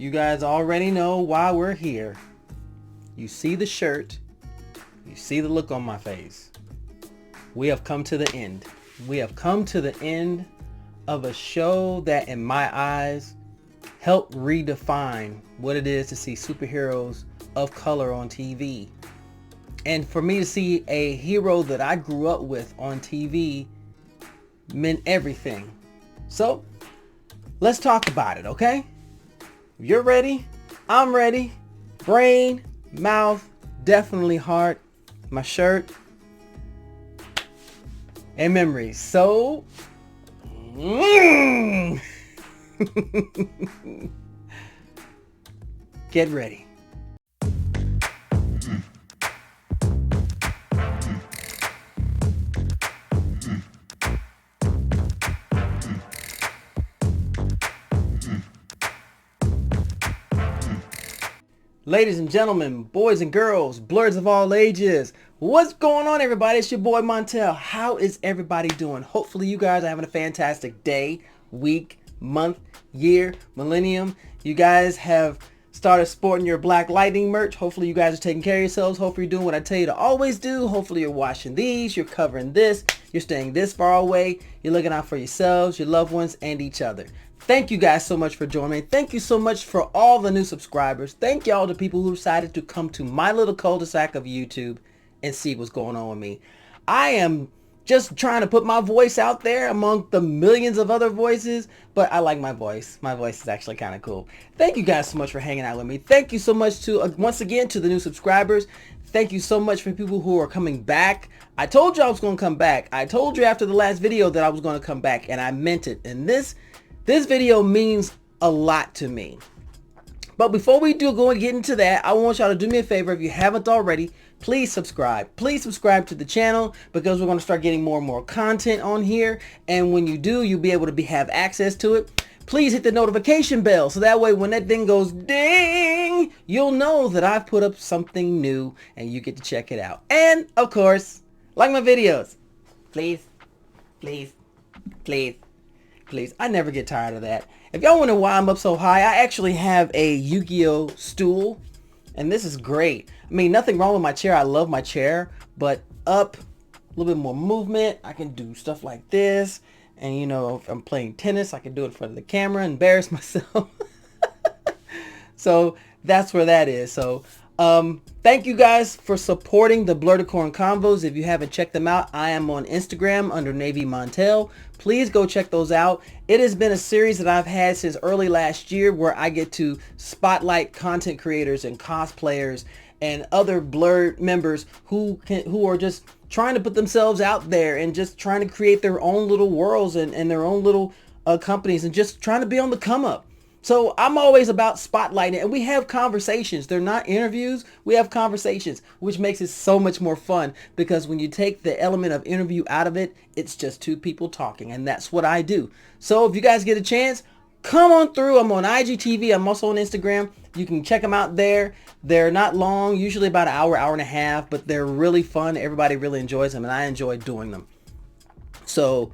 You guys already know why we're here. You see the shirt. You see the look on my face. We have come to the end. We have come to the end of a show that, in my eyes, helped redefine what it is to see superheroes of color on TV. And for me to see a hero that I grew up with on TV meant everything. So, let's talk about it, okay? If you're ready, I'm ready. Brain, mouth, definitely heart, my shirt, and memories. So, get ready. Ladies and gentlemen, boys and girls, blurs of all ages, what's going on, everybody? It's your boy Montel. How is everybody doing? Hopefully you guys are having a fantastic day, week, month, year, millennium. You guys have started sporting your Black Lightning merch. Hopefully you guys are taking care of yourselves. Hopefully you're doing what I tell you to always do. Hopefully you're washing these, you're covering this, you're staying this far away, you're looking out for yourselves, your loved ones, and each other. Thank you guys so much for joining. Thank you so much for all the new subscribers. Thank y'all to people who decided to come to my little cul-de-sac of YouTube and see what's going on with me. I am just trying to put my voice out there among the millions of other voices, but I like my voice. My voice is actually kind of cool. Thank you guys so much for hanging out with me. Thank you so much to, once again, to the new subscribers. Thank you so much for people who are coming back. I told you I was going to come back. I told you after the last video that I was going to come back, and I meant it. And this video means a lot to me. But before we go and get into that, I want y'all to do me a favor. If you haven't already, please subscribe. Please subscribe to the channel, because we're going to start getting more and more content on here. And when you do, you'll be able to have access to it. Please hit the notification bell, so that way when that thing goes ding, you'll know that I've put up something new and you get to check it out. And of course, like my videos. Please, please, please. Please, I never get tired of that. If y'all wonder why I'm up so high, I actually have a Yu-Gi-Oh stool, and this is great. I mean, nothing wrong with my chair. I love my chair, but up, a little bit more movement. I can do stuff like this, and you know, if I'm playing tennis, I can do it in front of the camera, embarrass myself. So that's where that is. So thank you guys for supporting the Blerdicorn Convos. If you haven't checked them out, I am on Instagram under Navy Montel. Please go check those out. It has been a series that I've had since early last year, where I get to spotlight content creators and cosplayers and other Blerd members who are just trying to put themselves out there and just trying to create their own little worlds and their own little companies, and just trying to be on the come up. So I'm always about spotlighting, and we have conversations. They're not interviews. We have conversations, which makes it so much more fun, because when you take the element of interview out of it, it's just two people talking, and that's what I do. So if you guys get a chance, come on through. I'm on IGTV. I'm also on Instagram. You can check them out there. They're not long, usually about an hour, hour and a half, but they're really fun. Everybody really enjoys them, and I enjoy doing them. So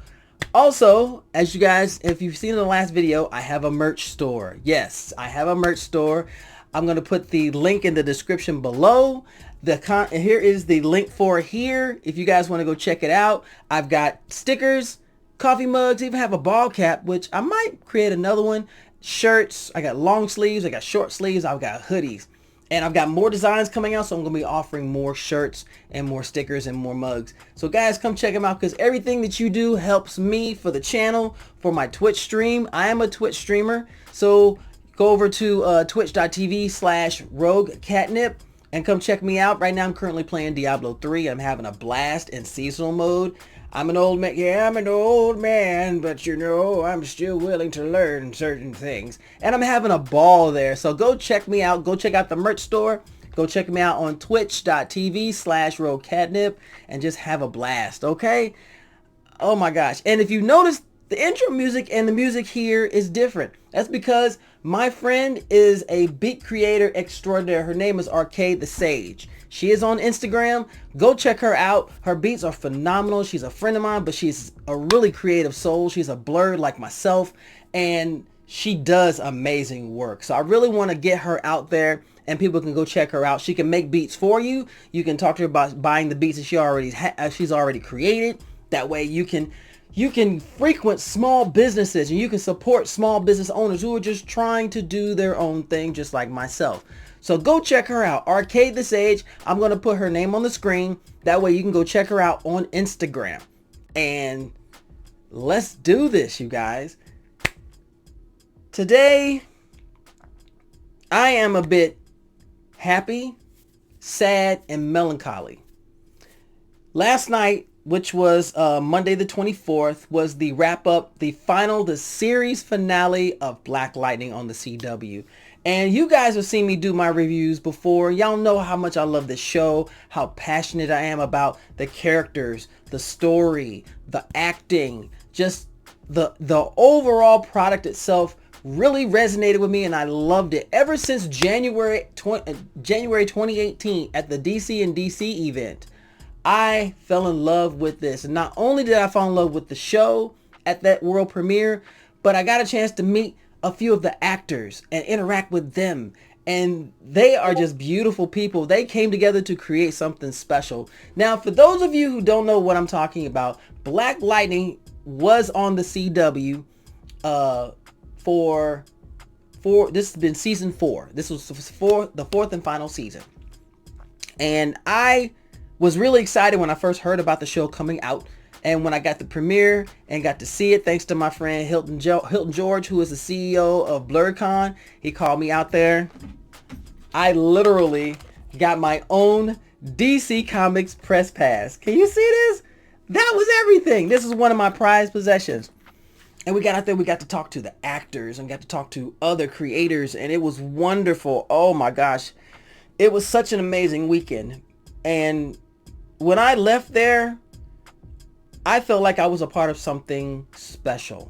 also, as you guys, if you've seen in the last video, I have a merch store. Yes, I have a merch store. I'm going to put the link in the description below. Here is the link for here. If you guys want to go check it out, I've got stickers, coffee mugs, even have a ball cap, which I might create another one. Shirts, I got long sleeves, I got short sleeves, I've got hoodies. And I've got more designs coming out, so I'm going to be offering more shirts and more stickers and more mugs. So guys, come check them out, because everything that you do helps me for the channel, for my Twitch stream. I am a Twitch streamer, so go over to twitch.tv/roguecatnip and come check me out. Right now I'm currently playing Diablo 3. I'm having a blast in seasonal mode. I'm an old man. Yeah, I'm an old man, but you know, I'm still willing to learn certain things. And I'm having a ball there. So go check me out. Go check out the merch store. Go check me out on twitch.tv/roguecatnip and just have a blast, okay? Oh my gosh. And if you notice, the intro music and the music here is different. That's because my friend is a beat creator extraordinaire. Her name is arkaydethesage. She is on Instagram. Go check her out. Her beats are phenomenal. She's a friend of mine, but she's a really creative soul. She's a blerd like myself. And she does amazing work. So I really want to get her out there and people can go check her out. She can make beats for you. You can talk to her about buying the beats that she's already created. That way you can frequent small businesses and you can support small business owners who are just trying to do their own thing, just like myself. So go check her out, arkaydethesage. I'm going to put her name on the screen. That way you can go check her out on Instagram. And let's do this, you guys. Today, I am a bit happy, sad, and melancholy. Last night, which was Monday the 24th, was the wrap-up, the series finale of Black Lightning on the CW. And you guys have seen me do my reviews before. Y'all know how much I love this show, how passionate I am about the characters, the story, the acting, just the overall product itself really resonated with me, and I loved it ever since January 2018 at the DC and DC event. I fell in love with this, and not only did I fall in love with the show at that world premiere, but I got a chance to meet a few of the actors and interact with them, and they are just beautiful people. They came together to create something special. Now, for those of you who don't know what I'm talking about, Black Lightning was on the CW for this has been season 4. This was the fourth and final season. And I was really excited when I first heard about the show coming out. And when I got the premiere and got to see it, thanks to my friend Hilton George, who is the CEO of Blerdicorn, he called me out there. I literally got my own DC Comics press pass. Can you see this? That was everything. This is one of my prized possessions. And we got out there, we got to talk to the actors and got to talk to other creators, and it was wonderful. Oh my gosh. It was such an amazing weekend. And when I left there, I felt like I was a part of something special.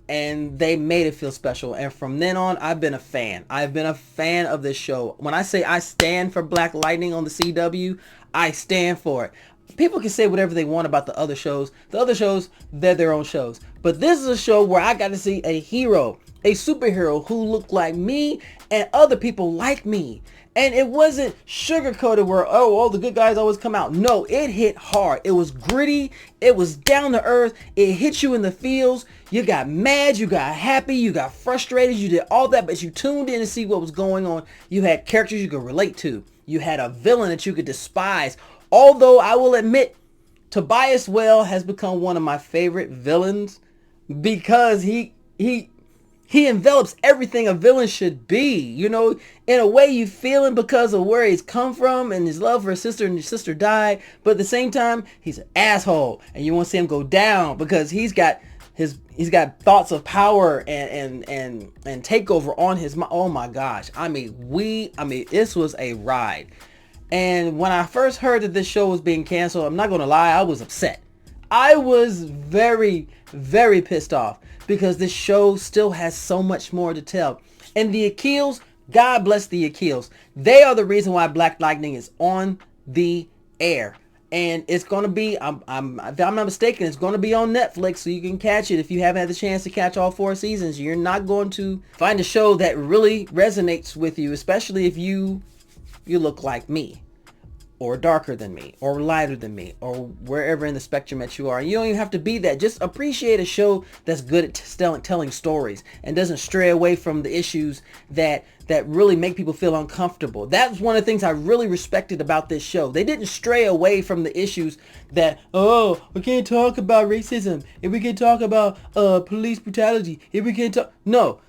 And they made it feel special. And from then on, I've been a fan. I've been a fan of this show. When I say I stand for Black Lightning on the CW, I stand for it. People can say whatever they want about the other shows. The other shows, they're their own shows. But this is a show where I got to see a hero, a superhero who looked like me and other people like me. And it wasn't sugar-coated where, oh, all the good guys always come out. No, it hit hard. It was gritty. It was down to earth. It hit you in the feels. You got mad. You got happy. You got frustrated. You did all that, but you tuned in to see what was going on. You had characters you could relate to. You had a villain that you could despise. Although I will admit, Tobias Whale has become one of my favorite villains because he envelops everything a villain should be. You know, in a way you feel him because of where he's come from and his love for his sister, and his sister died. But at the same time, he's an asshole and you want to see him go down because he's got thoughts of power and takeover on his mind. Oh my gosh. I mean, this was a ride. And when I first heard that this show was being canceled, I'm not going to lie, I was upset. I was very, very pissed off because this show still has so much more to tell. And the Achilles, God bless the Achilles. They are the reason why Black Lightning is on the air. And it's going to be, if I'm not mistaken, it's going to be on Netflix, so you can catch it if you haven't had the chance to catch all 4 seasons. You're not going to find a show that really resonates with you, especially if you look like me, or darker than me, or lighter than me, or wherever in the spectrum that you are. You don't even have to be that. Just appreciate a show that's good at telling stories and doesn't stray away from the issues that really make people feel uncomfortable. That's one of the things I really respected about this show. They didn't stray away from the issues that, oh, we can't talk about racism, if we can't talk about police brutality, if we can't talk. No,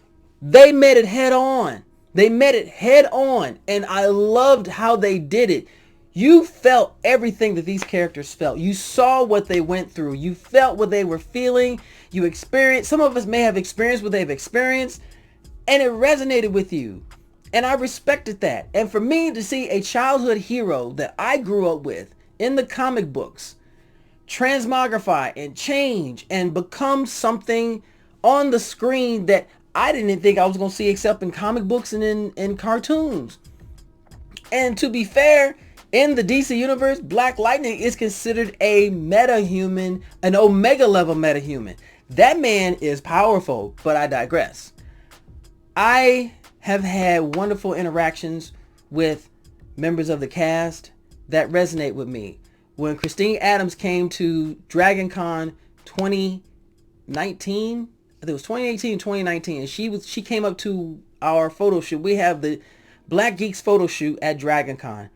they met it head on. They met it head on, and I loved how they did it. You felt everything that these characters felt. You saw what they went through. You felt what they were feeling. You experienced, some of us may have experienced what they've experienced, and it resonated with you. And I respected that. And for me to see a childhood hero that I grew up with in the comic books transmogrify and change and become something on the screen that I didn't think I was going to see except in comic books and in cartoons. And to be fair, in the DC universe, Black Lightning is considered a metahuman, an Omega level metahuman. That man is powerful, but I digress. I have had wonderful interactions with members of the cast that resonate with me. When Christine Adams came to DragonCon 2019, I think it was 2018, 2019, and she came up to our photo shoot. We have the Black Geeks photo shoot at DragonCon,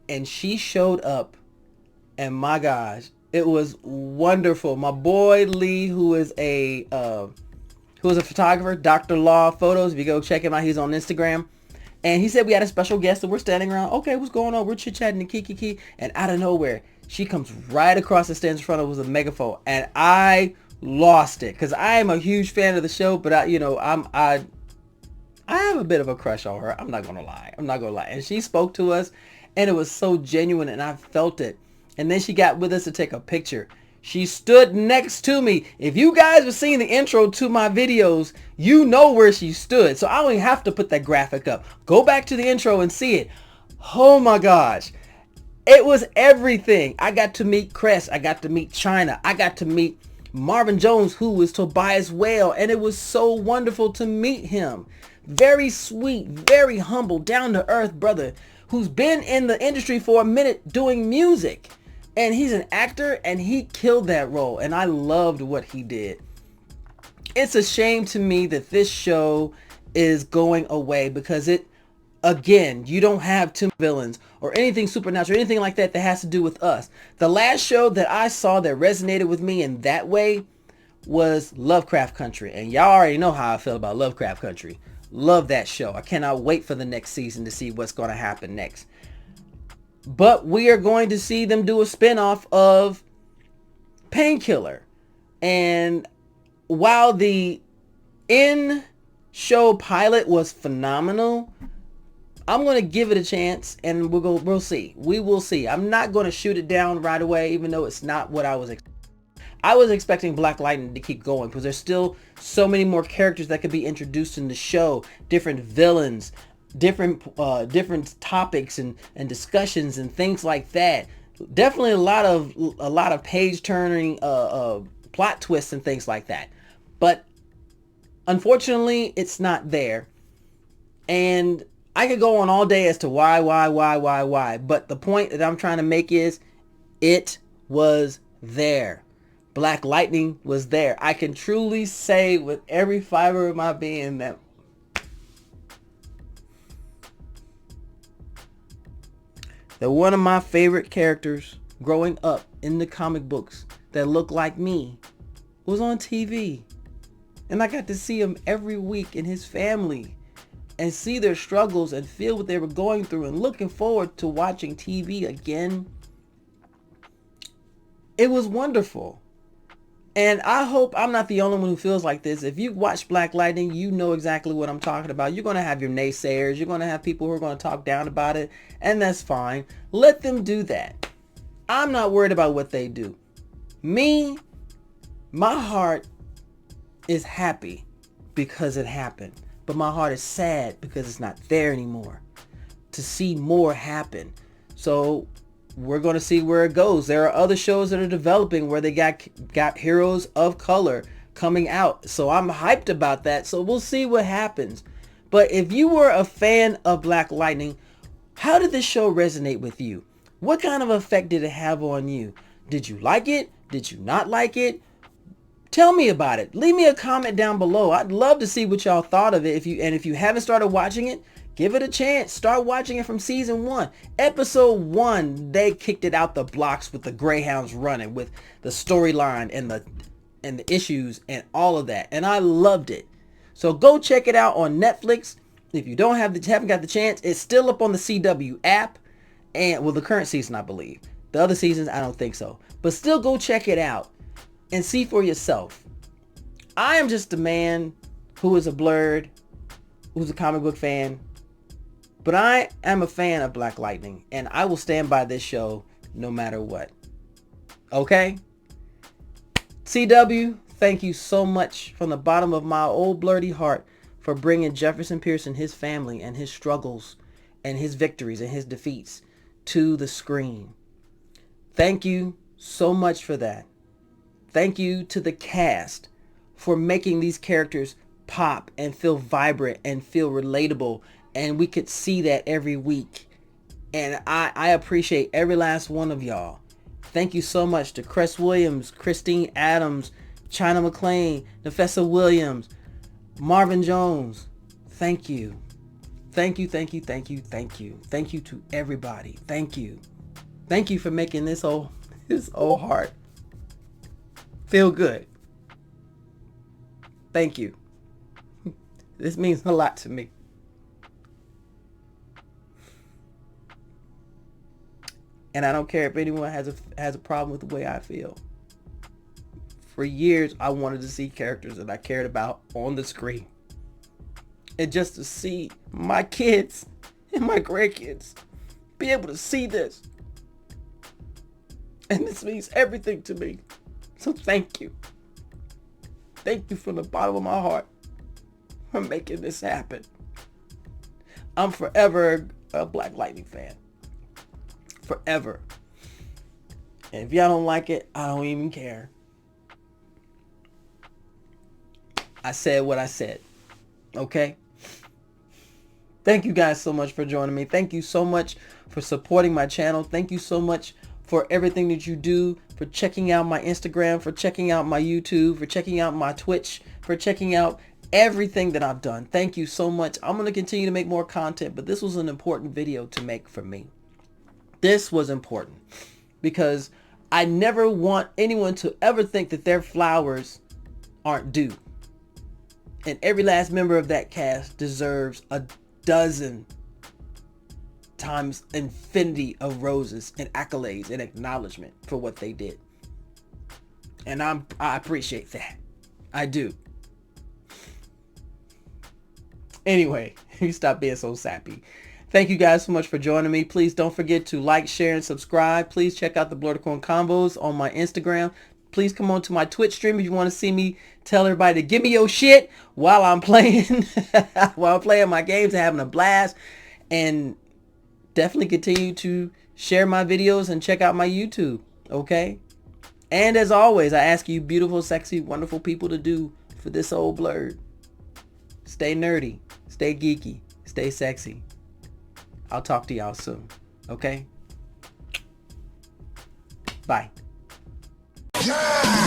and she showed up, and my gosh, it was wonderful. My boy Lee, who is a photographer, Dr. Law Photos. If you go check him out, he's on Instagram. And he said we had a special guest, and we're standing around. Okay, what's going on? We're chit-chatting and kiki. And out of nowhere, she comes right across the stage in front of us with a megaphone. And I lost it, because I am a huge fan of the show, but I have a bit of a crush on her. I'm not going to lie. And she spoke to us, and it was so genuine, and I felt it. And then she got with us to take a picture. She stood next to me. If you guys were seeing the intro to my videos, you know where she stood. So I don't even have to put that graphic up. Go back to the intro and see it. Oh my gosh. It was everything. I got to meet Cress. I got to meet China. I got to meet Marvin Jones, who was Tobias Whale. And it was so wonderful to meet him. Very sweet, very humble, down to earth brother who's been in the industry for a minute doing music. And he's an actor, and he killed that role, and I loved what he did. It's a shame to me that this show is going away, because again, you don't have two villains or anything supernatural, anything like that has to do with us. The last show that I saw that resonated with me in that way was Lovecraft Country, and y'all already know how I feel about Lovecraft Country. Love that show. I cannot wait for the next season to see what's going to happen next. But we are going to see them do a spinoff of Painkiller. And while the in-show pilot was phenomenal, I'm going to give it a chance, and we'll see. We will see. I'm not going to shoot it down right away, even though it's not what I was expecting. I was expecting Black Lightning to keep going, because there's still so many more characters that could be introduced in the show. Different villains, different topics and discussions and things like that. Definitely a lot of page turning plot twists and things like that. But unfortunately, it's not there. And I could go on all day as to why. But the point that I'm trying to make is, it was there. Black Lightning was there. I can truly say with every fiber of my being that one of my favorite characters growing up in the comic books that looked like me was on TV. And I got to see him every week, and his family, and see their struggles and feel what they were going through, and looking forward to watching TV again. It was wonderful. And I hope I'm not the only one who feels like this. If you watch Black Lightning, you know exactly what I'm talking about. You're going to have your naysayers. You're going to have people who are going to talk down about it. And that's fine. Let them do that. I'm not worried about what they do. Me, my heart is happy because it happened. But my heart is sad because it's not there anymore to see more happen. So we're going to see where it goes. There are other shows that are developing where they got heroes of color coming out. So I'm hyped about that. So we'll see what happens. But if you were a fan of Black Lightning, how did this show resonate with you? What kind of effect did it have on you? Did you like it? Did you not like it? Tell me about it. Leave me a comment down below. I'd love to see what y'all thought of it. If you haven't started watching it, give it a chance. Start watching it from season 1. Episode 1, they kicked it out the blocks with the Greyhounds running, with the storyline and the issues and all of that. And I loved it. So go check it out on Netflix. If you haven't got the chance, it's still up on the CW app. And well, the current season, I believe. The other seasons, I don't think so. But still go check it out and see for yourself. I am just a man who is a blurred, who's a comic book fan. But I am a fan of Black Lightning, and I will stand by this show no matter what. Okay? CW, thank you so much from the bottom of my old blurry heart for bringing Jefferson Pierce and his family and his struggles and his victories and his defeats to the screen. Thank you so much for that. Thank you to the cast for making these characters pop and feel vibrant and feel relatable. And we could see that every week. And I appreciate every last one of y'all. Thank you so much to Cress Williams, Christine Adams, China McClain, Nefessa Williams, Marvin Jones. Thank you. Thank you, thank you, thank you, thank you. Thank you to everybody. Thank you. Thank you for making this old heart feel good. Thank you. This means a lot to me. And I don't care if anyone has a problem with the way I feel. For years, I wanted to see characters that I cared about on the screen. And just to see my kids and my grandkids be able to see this. And this means everything to me. So thank you. Thank you from the bottom of my heart for making this happen. I'm forever a Black Lightning fan. Forever. And if y'all don't like it, I don't even care. I said what I said. Okay? Thank you guys so much for joining me. Thank you so much for supporting my channel. Thank you so much for everything that you do, for checking out my Instagram, for checking out my YouTube, for checking out my Twitch, for checking out everything that I've done. Thank you so much. I'm going to continue to make more content, but this was an important video to make for me. This was important because I never want anyone to ever think that their flowers aren't due. And every last member of that cast deserves a dozen times infinity of roses and accolades and acknowledgement for what they did. And I appreciate that. I do. Anyway, you stop being so sappy. Thank you guys so much for joining me. Please don't forget to like, share, and subscribe. Please check out the Blerdicorn Combos on my Instagram. Please come on to my Twitch stream if you want to see me tell everybody to give me your shit while I'm playing my games and having a blast. And definitely continue to share my videos and check out my YouTube. Okay? And as always, I ask you beautiful, sexy, wonderful people to do for this old blurred. Stay nerdy. Stay geeky. Stay sexy. I'll talk to y'all soon. Okay? Bye. Yeah!